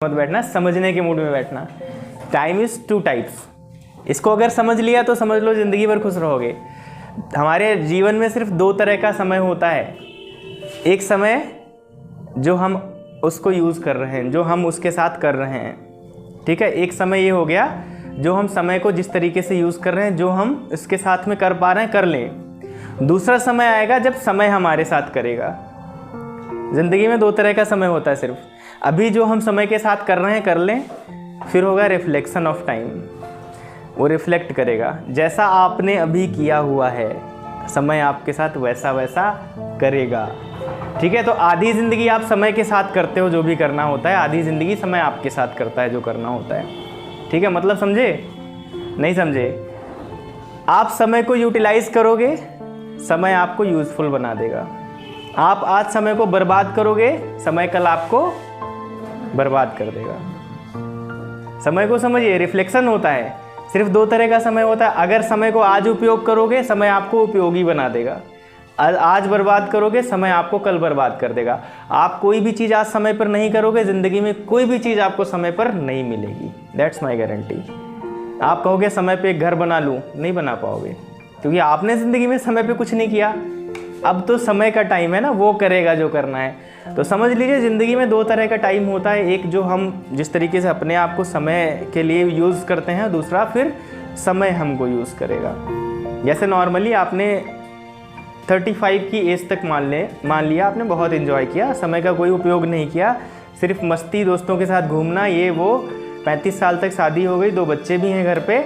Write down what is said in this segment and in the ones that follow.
मत बैठना, समझने के मूड में बैठना। Time is 2 types. इसको अगर समझ लिया तो समझ लो ज़िंदगी भर खुश रहोगे। हमारे जीवन में सिर्फ 2 तरह का समय होता है। एक समय जो हम उसको यूज़ कर रहे हैं, जो हम उसके साथ कर रहे हैं, ठीक है। एक समय ये हो गया जो हम समय को जिस तरीके से यूज़ कर रहे हैं, जो हम इसके साथ में कर पा रहे हैं कर लें। दूसरा समय आएगा जब समय हमारे साथ करेगा। ज़िंदगी में 2 तरह का समय होता है सिर्फ। अभी जो हम समय के साथ कर रहे हैं कर लें, फिर होगा रिफ्लेक्शन ऑफ टाइम। वो रिफ्लेक्ट करेगा जैसा आपने अभी किया हुआ है, समय आपके साथ वैसा वैसा करेगा, ठीक है। तो आधी ज़िंदगी आप समय के साथ करते हो जो भी करना होता है, आधी ज़िंदगी समय आपके साथ करता है जो करना होता है, ठीक है। मतलब समझे? नहीं समझे? आप समय को यूटिलाइज़ करोगे, समय आपको यूज़फुल बना देगा। आप आज समय को बर्बाद करोगे, समय कल आपको बर्बाद कर देगा। समय को समझिए, रिफ्लेक्शन होता है। सिर्फ 2 तरह का समय होता है। अगर समय को आज उपयोग करोगे, समय आपको उपयोगी बना देगा। आज बर्बाद करोगे, समय आपको कल बर्बाद कर देगा। आप कोई भी चीज़ आज समय पर नहीं करोगे, ज़िंदगी में कोई भी चीज़ आपको समय पर नहीं मिलेगी। That's my guarantee. आप कहोगे समय पे एक घर बना लूँ, नहीं बना पाओगे, क्योंकि आपने ज़िंदगी में समय पे कुछ नहीं किया। अब तो समय का टाइम है ना, वो करेगा जो करना है। तो समझ लीजिए ज़िंदगी में 2 तरह का टाइम होता है। एक जो हम जिस तरीके से अपने आप को समय के लिए यूज़ करते हैं, दूसरा फिर समय हमको यूज़ करेगा। जैसे नॉर्मली आपने 35 की एज तक मान लिया आपने बहुत इन्जॉय किया, समय का कोई उपयोग नहीं किया, सिर्फ मस्ती, दोस्तों के साथ घूमना, ये वो। 35 साल तक शादी हो गई, 2 बच्चे भी हैं घर पे।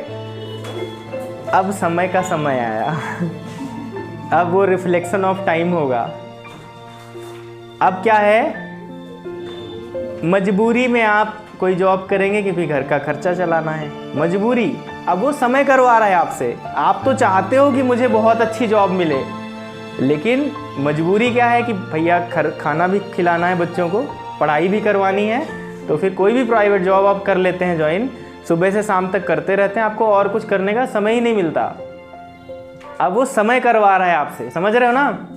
अब समय का समय आया अब वो रिफ्लेक्शन ऑफ टाइम होगा। अब क्या है, मजबूरी में आप कोई जॉब करेंगे क्योंकि घर का खर्चा चलाना है, मजबूरी। अब वो समय करवा रहा है आपसे। आप तो चाहते हो कि मुझे बहुत अच्छी जॉब मिले, लेकिन मजबूरी क्या है कि भैया खाना भी खिलाना है बच्चों को, पढ़ाई भी करवानी है, तो फिर कोई भी प्राइवेट जॉब आप कर लेते हैं ज्वाइन। सुबह से शाम तक करते रहते हैं, आपको और कुछ करने का समय ही नहीं मिलता। अब वो समय करवा रहा है आपसे, समझ रहे हो ना।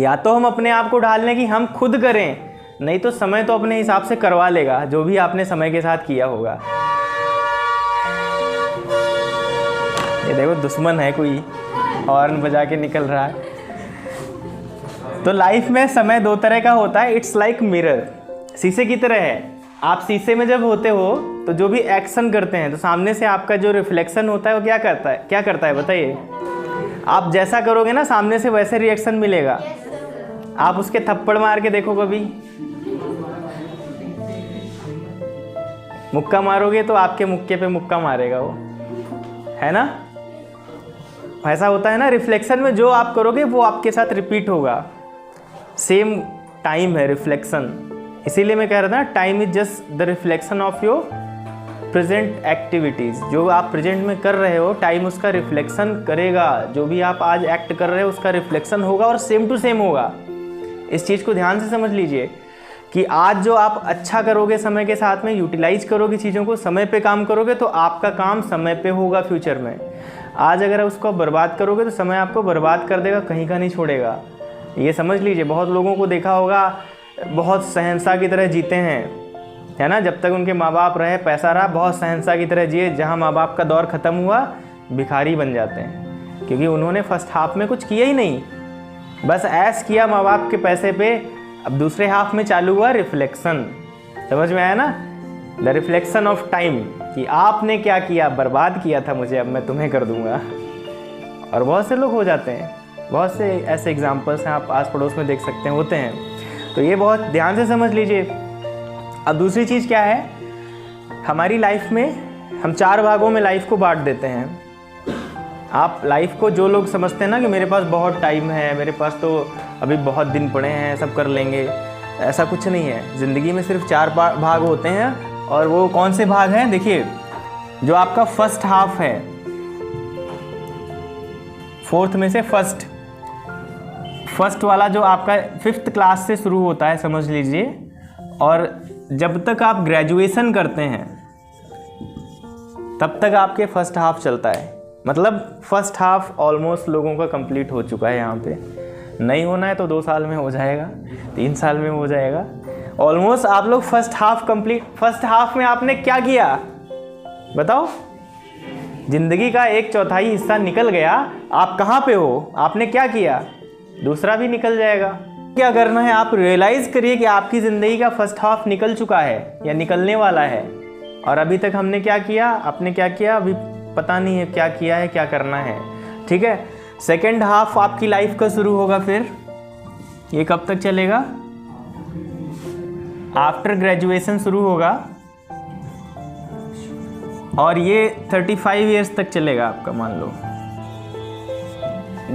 या तो हम अपने आप को ढाल लें कि हम खुद करें, नहीं तो समय तो अपने हिसाब से करवा लेगा जो भी आपने समय के साथ किया होगा। ये देखो दुश्मन है कोई, हॉर्न बजा के निकल रहा है। तो लाइफ में समय 2 तरह का होता है। इट्स लाइक मिरर, शीशे की तरह है। आप शीशे में जब होते हो तो जो भी एक्शन करते हैं, तो सामने से आपका जो रिफ्लेक्शन होता है वो क्या करता है बताइए। आप जैसा करोगे ना, सामने से वैसे रिएक्शन मिलेगा। आप उसके थप्पड़ मार के देखो कभी, मुक्का मारोगे तो आपके मुक्के पे मुक्का मारेगा वो, है ना। ऐसा होता है ना, रिफ्लेक्शन में जो आप करोगे वो आपके साथ रिपीट होगा। सेम टाइम है रिफ्लेक्शन। इसीलिए मैं कह रहा था ना, time is just the reflection of your present activities. जो आप प्रेजेंट में कर रहे हो, टाइम उसका रिफ्लेक्शन करेगा। जो भी आप आज एक्ट कर रहे हो उसका रिफ्लेक्शन होगा और सेम टू सेम होगा। इस चीज़ को ध्यान से समझ लीजिए कि आज जो आप अच्छा करोगे, समय के साथ में यूटिलाइज करोगे चीज़ों को, समय पे काम करोगे, तो आपका काम समय पे होगा फ्यूचर में। आज अगर उसको बर्बाद करोगे तो समय आपको बर्बाद कर देगा, कहीं का नहीं छोड़ेगा। ये समझ लीजिए। बहुत लोगों को देखा होगा, बहुत शहंशाह की तरह जीते हैं, है ना। जब तक उनके माँ बाप रहे, पैसा रहा, बहुत शहंशाह की तरह जिए। जहाँ माँ बाप का दौर ख़त्म हुआ, भिखारी बन जाते हैं, क्योंकि उन्होंने फर्स्ट हाफ में कुछ किया ही नहीं, बस ऐश किया माँ बाप के पैसे पे। अब दूसरे हाफ में चालू हुआ रिफ्लेक्शन। समझ में आया ना, द रिफ्लेक्शन ऑफ टाइम, कि आपने क्या किया, बर्बाद किया था मुझे, अब मैं तुम्हें कर दूंगा। और बहुत से लोग हो जाते हैं, बहुत से ऐसे एग्जाम्पल्स हैं, आप आस पड़ोस में देख सकते हैं, होते हैं। तो ये बहुत ध्यान से समझ लीजिए। अब दूसरी चीज़ क्या है, हमारी लाइफ में हम 4 भागों में लाइफ को बांट देते हैं। आप लाइफ को, जो लोग समझते हैं ना कि मेरे पास बहुत टाइम है, मेरे पास तो अभी बहुत दिन पड़े हैं, सब कर लेंगे, ऐसा कुछ नहीं है। ज़िंदगी में सिर्फ 4 भाग होते हैं। और वो कौन से भाग हैं, देखिए। जो आपका फर्स्ट हाफ है, 4th में से फर्स्ट वाला जो आपका 5th क्लास से शुरू होता है, समझ लीजिए, और जब तक आप ग्रेजुएशन करते हैं तब तक आपके फर्स्ट हाफ चलता है। मतलब फर्स्ट हाफ ऑलमोस्ट लोगों का कंप्लीट हो चुका है। यहाँ पे नहीं होना है तो 2 साल में हो जाएगा, 3 साल में हो जाएगा। ऑलमोस्ट आप लोग first half complete, first half में आपने क्या किया बताओ? जिंदगी का 1/4 हिस्सा निकल गया, आप कहाँ पे हो, आपने क्या किया? दूसरा भी निकल जाएगा। क्या करना है, आप रियलाइज करिए कि आपकी ज़िंदगी का फर्स्ट हाफ निकल चुका है या निकलने वाला है, और अभी तक हमने क्या किया, आपने क्या किया, अभी पता नहीं है क्या किया है, क्या करना है। ठीक है, सेकेंड हाफ आपकी लाइफ का शुरू होगा। फिर ये कब तक चलेगा? आफ्टर ग्रेजुएशन शुरू होगा और ये 35 ईयर्स तक चलेगा आपका, मान लो।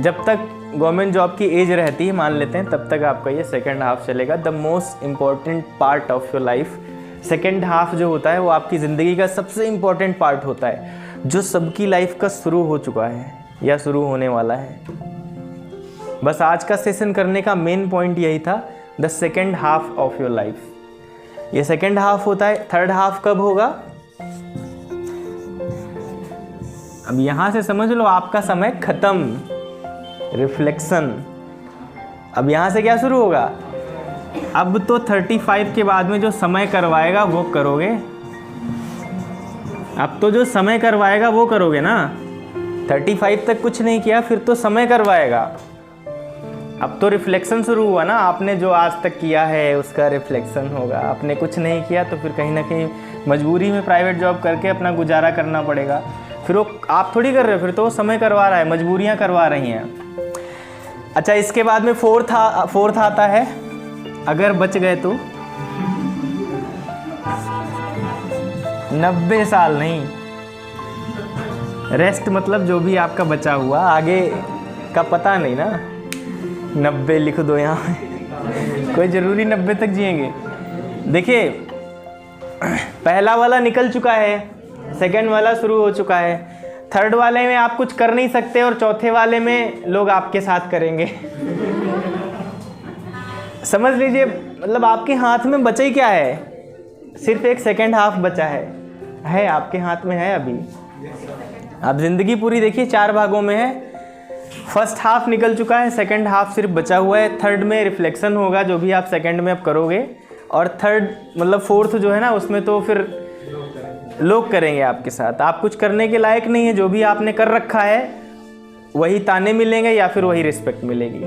जब तक गवर्नमेंट जॉब की एज रहती है, मान लेते हैं, तब तक आपका ये सेकेंड हाफ चलेगा। The most important part of your life, second half जो होता है वो आपकी ज़िंदगी का सबसे इम्पॉर्टेंट पार्ट होता है, जो सबकी लाइफ का शुरू हो चुका है या शुरू होने वाला है। बस आज का सेशन करने का मेन पॉइंट यही था, the second half of your life. ये सेकेंड हाफ होता है। थर्ड हाफ कब होगा? अब यहां से समझ लो आपका समय खत्म, रिफ्लेक्शन। अब यहां से क्या शुरू होगा? अब तो 35 के बाद में जो समय करवाएगा वो करोगे। अब तो जो समय करवाएगा वो करोगे ना। 35 तक कुछ नहीं किया, फिर तो समय करवाएगा। अब तो रिफ्लेक्शन शुरू हुआ ना, आपने जो आज तक किया है उसका रिफ्लेक्शन होगा। आपने कुछ नहीं किया तो फिर कहीं ना कहीं मजबूरी में प्राइवेट जॉब करके अपना गुजारा करना पड़ेगा। फिर वो आप थोड़ी कर रहे हो, फिर तो वो समय करवा रहा है, मजबूरियां करवा रही हैं। अच्छा, इसके बाद में फोर्थ आता है, अगर बच गए तो 90 साल नहीं, रेस्ट मतलब जो भी आपका बचा हुआ, आगे का पता नहीं ना। 90 लिख दो यहाँ कोई ज़रूरी 90 तक जिएंगे। देखिए, पहला वाला निकल चुका है, सेकंड वाला शुरू हो चुका है, थर्ड वाले में आप कुछ कर नहीं सकते और चौथे वाले में लोग आपके साथ करेंगे। समझ लीजिए, मतलब आपके हाथ में बचा ही क्या है? सिर्फ एक सेकंड हाफ बचा है आपके हाथ में है अभी। आप ज़िंदगी पूरी देखिए 4 भागों में है। फर्स्ट हाफ निकल चुका है, सेकंड हाफ सिर्फ बचा हुआ है। थर्ड में रिफ्लेक्शन होगा, जो भी आप सेकंड में अब करोगे, और थर्ड मतलब फोर्थ जो है ना, उसमें तो फिर लोग करेंगे आपके साथ। आप कुछ करने के लायक नहीं है, जो भी आपने कर रखा है वही ताने मिलेंगे या फिर वही रिस्पेक्ट मिलेगी।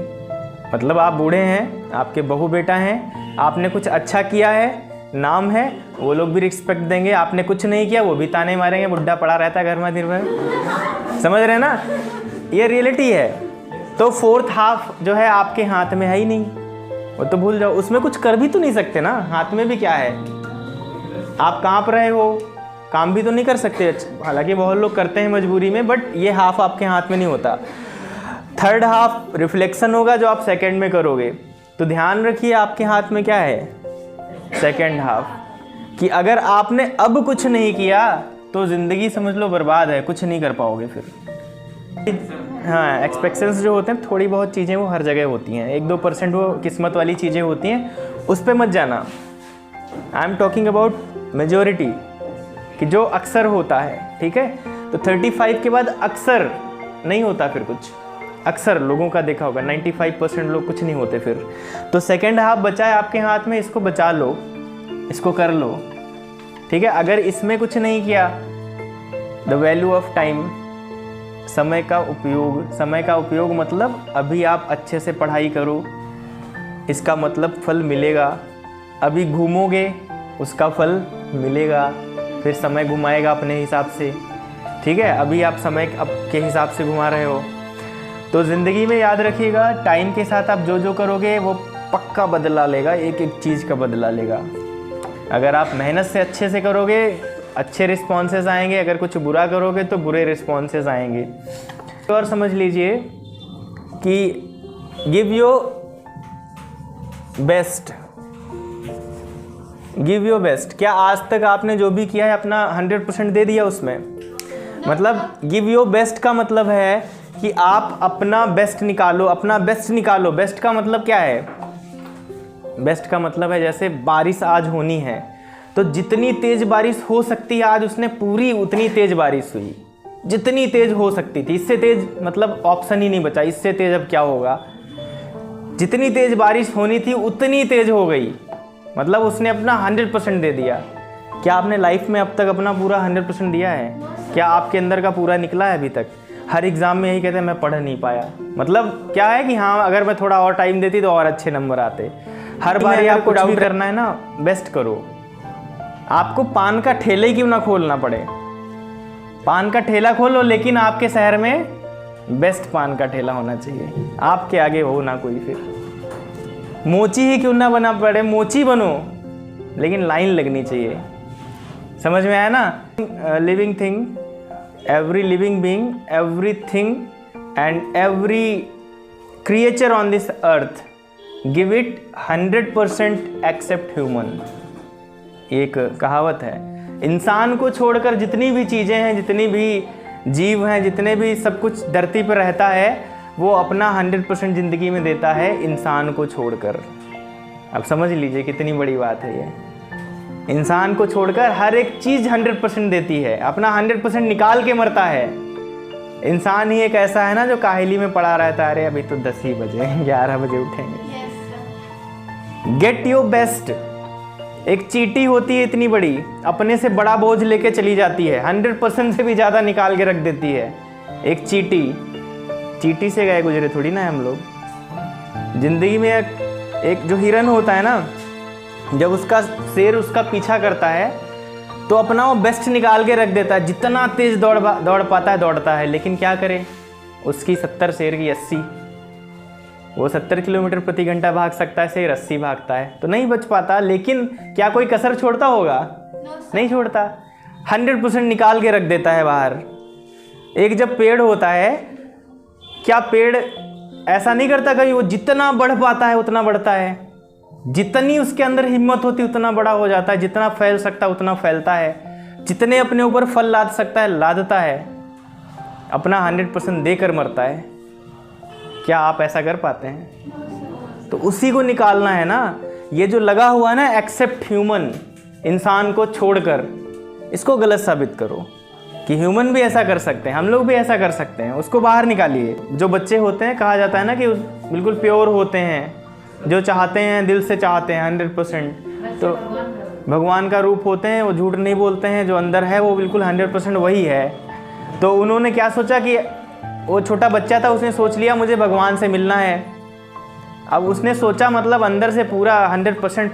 मतलब आप बूढ़े हैं, आपके बहू बेटा हैं, आपने कुछ अच्छा किया है, नाम है, वो लोग भी रिस्पेक्ट देंगे। आपने कुछ नहीं किया, वो भी ताने मारेंगे, बुढ़ा पड़ा रहता है घर में दिन भर। समझ रहे हैं ना, ये रियलिटी है। तो फोर्थ हाफ जो है आपके हाथ में है ही नहीं, वो तो भूल जाओ। उसमें कुछ कर भी तो नहीं सकते ना, हाथ में भी क्या है? आप कांप रहे हो, काम भी तो नहीं कर सकते। हालांकि बहुत लोग करते हैं मजबूरी में, बट ये हाफ आपके हाथ में नहीं होता। थर्ड हाफ रिफ्लेक्शन होगा, जो आप सेकंड में करोगे। तो ध्यान रखिए आपके हाथ में क्या है, सेकंड हाफ। कि अगर आपने अब कुछ नहीं किया तो ज़िंदगी समझ लो बर्बाद है, कुछ नहीं कर पाओगे फिर। हाँ, एक्सपेक्टेशंस जो होते हैं, थोड़ी बहुत चीज़ें वो हर जगह होती हैं, 1-2% वो किस्मत वाली चीज़ें होती हैं, उस पर मत जाना। I am talking about majority, कि जो अक्सर होता है। ठीक है, तो 35 के बाद अक्सर नहीं होता फिर कुछ। अक्सर लोगों का देखा होगा 95% लोग कुछ नहीं होते फिर। तो सेकेंड हाफ बचा है आपके हाथ में, इसको बचा लो, इसको कर लो। ठीक है, अगर इसमें कुछ नहीं किया, द वैल्यू ऑफ टाइम, समय का उपयोग। समय का उपयोग मतलब अभी आप अच्छे से पढ़ाई करो, इसका मतलब फल मिलेगा। अभी घूमोगे, उसका फल मिलेगा। फिर समय घुमाएगा अपने हिसाब से। ठीक है, अभी आप समय के हिसाब से घुमा रहे हो। तो ज़िंदगी में याद रखिएगा, टाइम के साथ आप जो जो करोगे वो पक्का बदला लेगा, एक एक चीज़ का बदला लेगा। अगर आप मेहनत से अच्छे से करोगे, अच्छे रिस्पॉन्सेस आएंगे। अगर कुछ बुरा करोगे तो बुरे रिस्पॉन्सेस आएंगे। और समझ लीजिए कि give your best, give your best. क्या आज तक आपने जो भी किया है अपना 100% दे दिया उसमें? मतलब गिव योर बेस्ट का मतलब है कि आप अपना बेस्ट निकालो, अपना बेस्ट निकालो। बेस्ट का मतलब क्या है? बेस्ट का मतलब है जैसे बारिश आज होनी है, तो जितनी तेज बारिश हो सकती है आज उसने पूरी उतनी तेज बारिश हुई, जितनी तेज हो सकती थी। इससे तेज मतलब ऑप्शन ही नहीं बचा, इससे तेज अब क्या होगा? जितनी तेज बारिश होनी थी उतनी तेज हो गई। मतलब उसने अपना 100% दे दिया। क्या आपने लाइफ में अब तक अपना पूरा 100% दिया है? क्या आपके अंदर का पूरा निकला है अभी तक? हर एग्ज़ाम में यही कहते हैं मैं पढ़ नहीं पाया। मतलब क्या है कि हाँ, अगर मैं थोड़ा और टाइम देती तो और अच्छे नंबर आते। हर बार आपको डाउट करना है ना, बेस्ट करो। आपको पान का ठेला ही क्यों ना खोलना पड़े, पान का ठेला खोलो, लेकिन आपके शहर में बेस्ट पान का ठेला होना चाहिए। आपके आगे हो ना कोई, फिर मोची ही क्यों ना बना पड़े, मोची बनो, लेकिन लाइन लगनी चाहिए। समझ में आया ना? Living thing, every living being, everything and every creature on this earth give it 100% except human. एक कहावत है। इंसान को छोड़कर जितनी भी चीज़ें हैं, जितनी भी जीव हैं, जितने भी सब कुछ धरती पर रहता है, वो अपना 100% ज़िंदगी में देता है इंसान को छोड़कर। अब समझ लीजिए कितनी बड़ी बात है ये। इंसान को छोड़कर हर एक चीज़ 100% देती है, अपना 100% निकाल के मरता है। इंसान ही एक ऐसा है ना जो काहली में पड़ा रहता है, अरे अभी तो 10 ही बजे 11 बजे उठेंगे। Get your best. एक चींटी होती है इतनी बड़ी, अपने से बड़ा बोझ लेके चली जाती है, 100% से भी ज़्यादा निकाल के रख देती है। एक चींटी से गए गुजरे थोड़ी ना हम लोग। जिंदगी में एक जो हिरन होता है ना, जब उसका शेर उसका पीछा करता है तो अपना वो बेस्ट निकाल के रख देता है, जितना तेज दौड़ पाता है दौड़ता है। लेकिन क्या करे, उसकी 70 शेर की 80, वो 70 किलोमीटर प्रति घंटा भाग सकता है, शेर 80 भागता है, तो नहीं बच पाता। लेकिन क्या कोई कसर छोड़ता होगा? नहीं छोड़ता, 100% निकाल के रख देता है बाहर। एक जब पेड़ होता है, क्या पेड़ ऐसा नहीं करता कभी, वो जितना बढ़ पाता है उतना बढ़ता है, जितनी उसके अंदर हिम्मत होती उतना बड़ा हो जाता है, जितना फैल सकता है उतना फैलता है, जितने अपने ऊपर फल लाद सकता है लादता है, अपना 100% देकर मरता है। क्या आप ऐसा कर पाते हैं? तो उसी को निकालना है ना। ये जो लगा हुआ है ना एक्सेप्ट ह्यूमन, इंसान को छोड़कर, इसको गलत साबित करो कि ह्यूमन भी ऐसा कर सकते हैं, हम लोग भी ऐसा कर सकते हैं। उसको बाहर निकालिए। जो बच्चे होते हैं, कहा जाता है ना कि बिल्कुल प्योर होते हैं, जो चाहते हैं दिल से चाहते हैं 100%, तो भगवान का रूप होते हैं, वो झूठ नहीं बोलते हैं, जो अंदर है वो बिल्कुल 100% वही है। तो उन्होंने क्या सोचा कि वो छोटा बच्चा था, उसने सोच लिया मुझे भगवान से मिलना है। अब उसने सोचा मतलब अंदर से पूरा 100%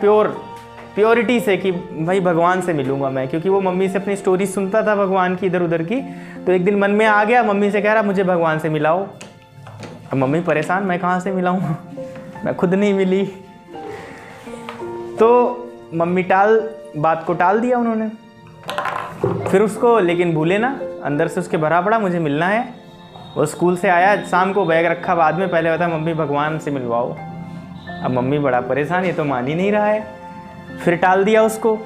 प्योरिटी से कि भाई भगवान से मिलूंगा मैं, क्योंकि वो मम्मी से अपनी स्टोरी सुनता था भगवान की इधर उधर की। तो एक दिन मन में आ गया, मम्मी से कह रहा मुझे भगवान से मिलाओ। अब मम्मी परेशान, मैं कहाँ से मिलाऊँ, मैं खुद नहीं मिली। तो मम्मी बात को टाल दिया उन्होंने। फिर उसको लेकिन भूले ना, अंदर से उसके भरा पड़ा मुझे मिलना है। वो स्कूल से आया, शाम को बैग रखा बाद में, पहले बता मम्मी भगवान से मिलवाओ। अब मम्मी बड़ा परेशान, ये तो मान ही नहीं रहा है। फिर टाल दिया उसको।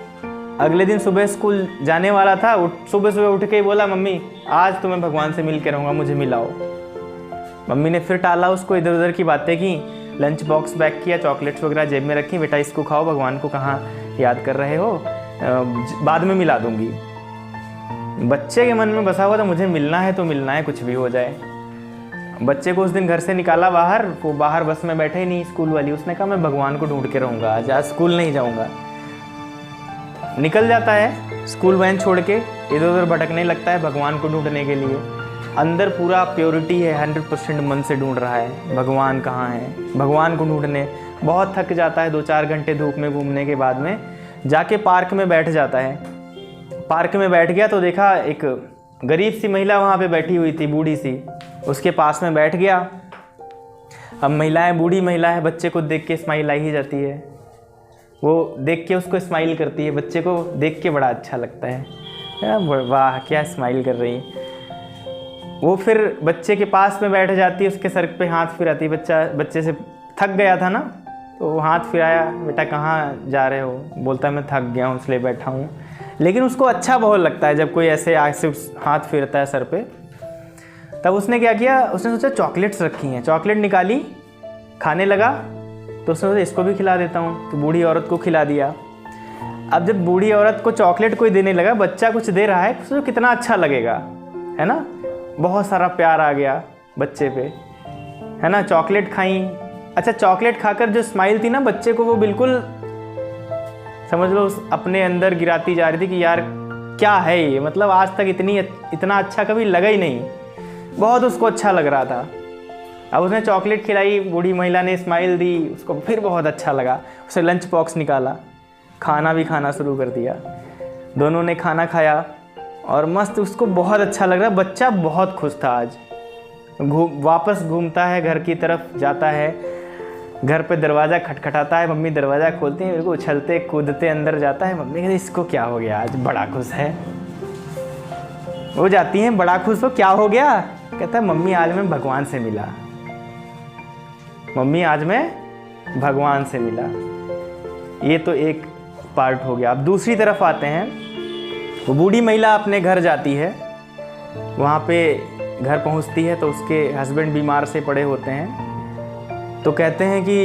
अगले दिन सुबह स्कूल जाने वाला था, सुबह सुबह उठ के ही बोला मम्मी आज तो मैं भगवान से मिल के रहूँगा, मुझे मिलाओ। मम्मी ने फिर टाला उसको, इधर उधर की बातें की, लंच बॉक्स पैक किया, चॉकलेट्स वगैरह जेब में रखी, बेटा इसको खाओ, भगवान को कहाँ याद कर रहे हो, बाद में मिला दूंगी। बच्चे के मन में बसा हुआ था मुझे मिलना है तो मिलना है, कुछ भी हो जाए। बच्चे को उस दिन घर से निकाला बाहर, वो बाहर बस में बैठे ही नहीं स्कूल वाली, उसने कहा मैं भगवान को ढूंढ के रहूँगा, आज स्कूल नहीं जाऊँगा। निकल जाता है स्कूल वैन छोड़ के, इधर उधर भटकने लगता है भगवान को ढूंढने के लिए। अंदर पूरा प्योरिटी है, 100% मन से ढूंढ रहा है भगवान कहाँ है, भगवान को ढूंढने। बहुत थक जाता है, 2-4 घंटे धूप में घूमने के बाद में जाके पार्क में बैठ जाता है। पार्क में बैठ गया तो देखा एक गरीब सी महिला वहाँ पे बैठी हुई थी, बूढ़ी सी, उसके पास में बैठ गया। अब महिलाएं, बूढ़ी महिला है, बच्चे को देख के स्माइल आ ही जाती है, वो देख के उसको स्माइल करती है, बच्चे को देख के बड़ा अच्छा लगता है, वाह क्या स्माइल कर रही है। वो फिर बच्चे के पास में बैठ जाती है, उसके सर पे हाथ फिराती है। बच्चा बच्चे से थक गया था ना, तो हाथ फिराया, बेटा कहाँ जा रहे हो, बोलता है मैं थक गया हूँ इसलिए बैठा हूँ। लेकिन उसको अच्छा बहुत लगता है जब कोई ऐसे आग से हाथ फिरता है सर पे। तब उसने क्या किया, उसने सोचा चॉकलेट्स रखी हैं, चॉकलेट निकाली, खाने लगा। तो उसने सोचा इसको भी खिला देता हूँ, तो बूढ़ी औरत को खिला दिया। अब जब बूढ़ी औरत को चॉकलेट कोई देने लगा, बच्चा कुछ दे रहा है, सोचो कितना अच्छा लगेगा, है ना। बहुत सारा प्यार आ गया बच्चे पे, है ना। चॉकलेट खाई। अच्छा, चॉकलेट खाकर जो स्माइल थी ना बच्चे को, वो बिल्कुल समझ लो अपने अंदर गिराती जा रही थी कि यार क्या है ये, मतलब आज तक इतना अच्छा कभी लगा ही नहीं। बहुत उसको अच्छा लग रहा था। अब उसने चॉकलेट खिलाई, बूढ़ी महिला ने स्माइल दी, उसको फिर बहुत अच्छा लगा। उसे लंच बॉक्स निकाला, खाना भी खाना शुरू कर दिया। दोनों ने खाना खाया और मस्त, उसको बहुत अच्छा लग रहा। बच्चा बहुत खुश था आज। वापस घूमता है, घर की तरफ जाता है, घर पे दरवाज़ा खटखटाता है, मम्मी दरवाज़ा खोलती है, बिल्कुल उछलते कूदते अंदर जाता है। मम्मी कहती इसको क्या हो गया आज, बड़ा खुश है। वो जाती हैं, बड़ा खुश हो, क्या हो गया? कहता है मम्मी आज मैं भगवान से मिला, मम्मी आज मैं भगवान से मिला। ये तो एक पार्ट हो गया। अब दूसरी तरफ आते हैं। वो बूढ़ी महिला अपने घर जाती है, वहाँ पे घर पहुँचती है तो उसके हस्बैंड बीमार से पड़े होते हैं। तो कहते हैं कि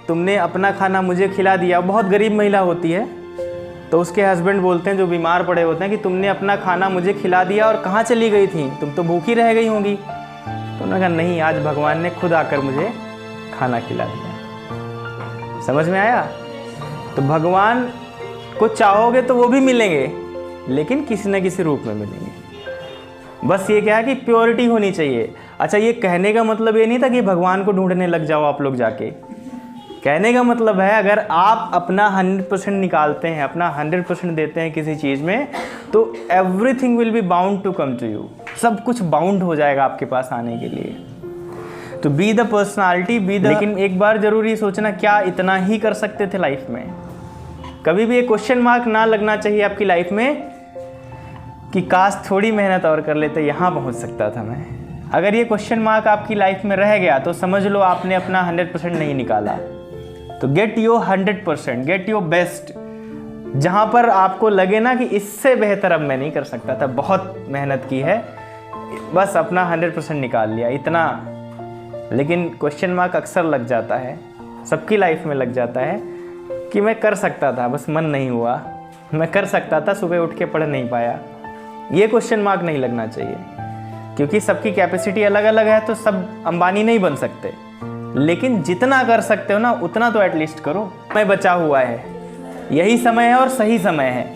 तुमने अपना खाना मुझे खिला दिया। बहुत गरीब महिला होती है। तो उसके हस्बैंड बोलते हैं, जो बीमार पड़े होते हैं, कि तुमने अपना खाना मुझे खिला दिया और कहाँ चली गई थी, तुम तो भूखी रह गई होंगी। तो उन्होंने कहा नहीं, आज भगवान ने खुद आकर मुझे खाना खिला दिया। समझ में आया? तो भगवान को चाहोगे तो वो भी मिलेंगे, लेकिन किसी न किसी रूप में मिलेंगे। बस ये क्या है कि प्योरिटी होनी चाहिए। अच्छा, ये कहने का मतलब ये नहीं था कि भगवान को ढूंढने लग जाओ आप लोग जाके। कहने का मतलब है अगर आप अपना 100% निकालते हैं, अपना 100% देते हैं किसी चीज़ में, तो everything will be bound to come to you. सब कुछ बाउंड हो जाएगा आपके पास आने के लिए। तो बी द पर्सनालिटी, लेकिन एक बार जरूर ये सोचना, क्या इतना ही कर सकते थे लाइफ में? कभी भी एक क्वेश्चन मार्क ना लगना चाहिए आपकी लाइफ में कि काश थोड़ी मेहनत और कर लेते, यहाँ पहुँच सकता था मैं। अगर ये क्वेश्चन मार्क आपकी लाइफ में रह गया तो समझ लो आपने अपना 100% नहीं निकाला। तो get your 100%, get your best. जहाँ पर आपको लगे ना कि इससे बेहतर अब मैं नहीं कर सकता था, बहुत मेहनत की है, बस अपना 100% निकाल लिया, इतना। लेकिन क्वेश्चन मार्क अक्सर लग जाता है, सबकी लाइफ में लग जाता है कि मैं कर सकता था, बस मन नहीं हुआ। मैं कर सकता था, सुबह उठ के पढ़ नहीं पाया। ये क्वेश्चन मार्क नहीं लगना चाहिए, क्योंकि सबकी कैपेसिटी अलग अलग है। तो सब अंबानी नहीं बन सकते, लेकिन जितना कर सकते हो ना उतना तो एटलीस्ट करो। समय बचा हुआ है, यही समय है और सही समय है,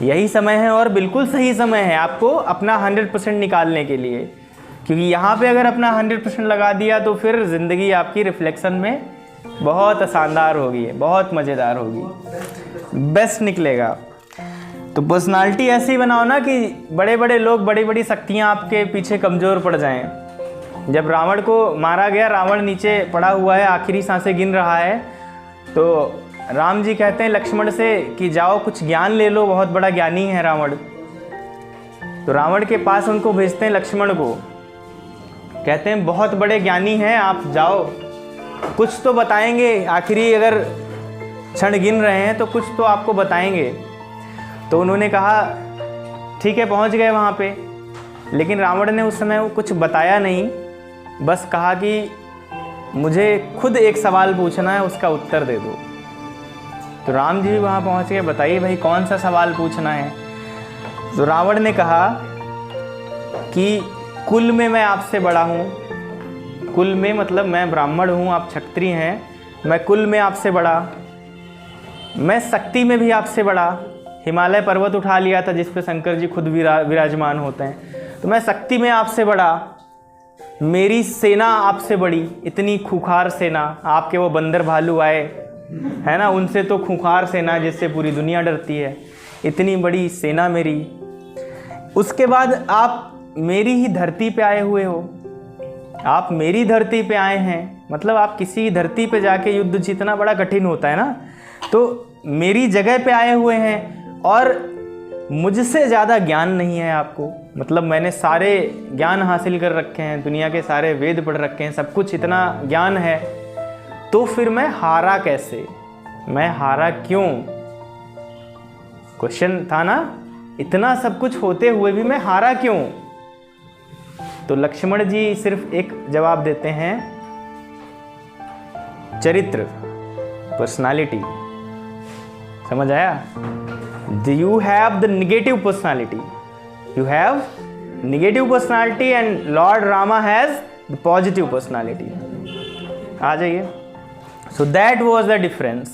यही समय है और बिल्कुल सही समय है आपको अपना 100% निकालने के लिए। क्योंकि यहाँ पे अगर अपना 100% लगा दिया तो फिर ज़िंदगी आपकी रिफ्लेक्शन में बहुत शानदार होगी, बहुत मज़ेदार होगी, बेस्ट निकलेगा। तो पर्सनालिटी ऐसे ही बनाओ ना कि बड़े बड़े लोग, बड़ी बड़ी शक्तियाँ आपके पीछे कमज़ोर पड़ जाएं। जब रावण को मारा गया, रावण नीचे पड़ा हुआ है, आखिरी सांसें गिन रहा है, तो राम जी कहते हैं लक्ष्मण से कि जाओ कुछ ज्ञान ले लो, बहुत बड़ा ज्ञानी है रावण। तो रावण के पास उनको भेजते हैं लक्ष्मण को, कहते हैं बहुत बड़े ज्ञानी हैं आप, जाओ कुछ तो बताएंगे, आखिरी अगर क्षण गिन रहे हैं तो कुछ तो आपको बताएंगे। तो उन्होंने कहा ठीक है, पहुंच गए वहाँ पे। लेकिन रावण ने उस समय कुछ बताया नहीं, बस कहा कि मुझे खुद एक सवाल पूछना है, उसका उत्तर दे दो। तो राम जी भी वहाँ पहुँच गए, बताइए भाई कौन सा सवाल पूछना है। तो रावण ने कहा कि कुल में मैं आपसे बड़ा हूँ, कुल में मतलब मैं ब्राह्मण हूँ, आप क्षत्रिय हैं, मैं कुल में आपसे बड़ा, मैं शक्ति में भी आपसे बड़ा, हिमालय पर्वत उठा लिया था जिस पे शंकर जी खुद विराजमान होते हैं, तो मैं शक्ति में आपसे बड़ा, मेरी सेना आपसे बड़ी, इतनी खूंखार सेना, आपके वो बंदर भालू आए है ना, उनसे तो खूंखार सेना जिससे पूरी दुनिया डरती है, इतनी बड़ी सेना मेरी। उसके बाद आप मेरी ही धरती पे आए हुए हो, आप मेरी धरती पे आए हैं, मतलब आप किसी धरती पे जाके युद्ध जीतना बड़ा कठिन होता है ना, तो मेरी जगह पे आए हुए हैं और मुझसे ज़्यादा ज्ञान नहीं है आपको, मतलब मैंने सारे ज्ञान हासिल कर रखे हैं, दुनिया के सारे वेद पढ़ रखे हैं, सब कुछ इतना ज्ञान है, तो फिर मैं हारा कैसे, मैं हारा क्यों? क्वेश्चन था ना, इतना सब कुछ होते हुए भी मैं हारा क्यों? तो लक्ष्मण जी सिर्फ एक जवाब देते हैं, चरित्र, पर्सनालिटी। समझ आया? You have the negative personality. You have negative personality and Lord Rama has the positive personality. आ जाइए. So that was the difference.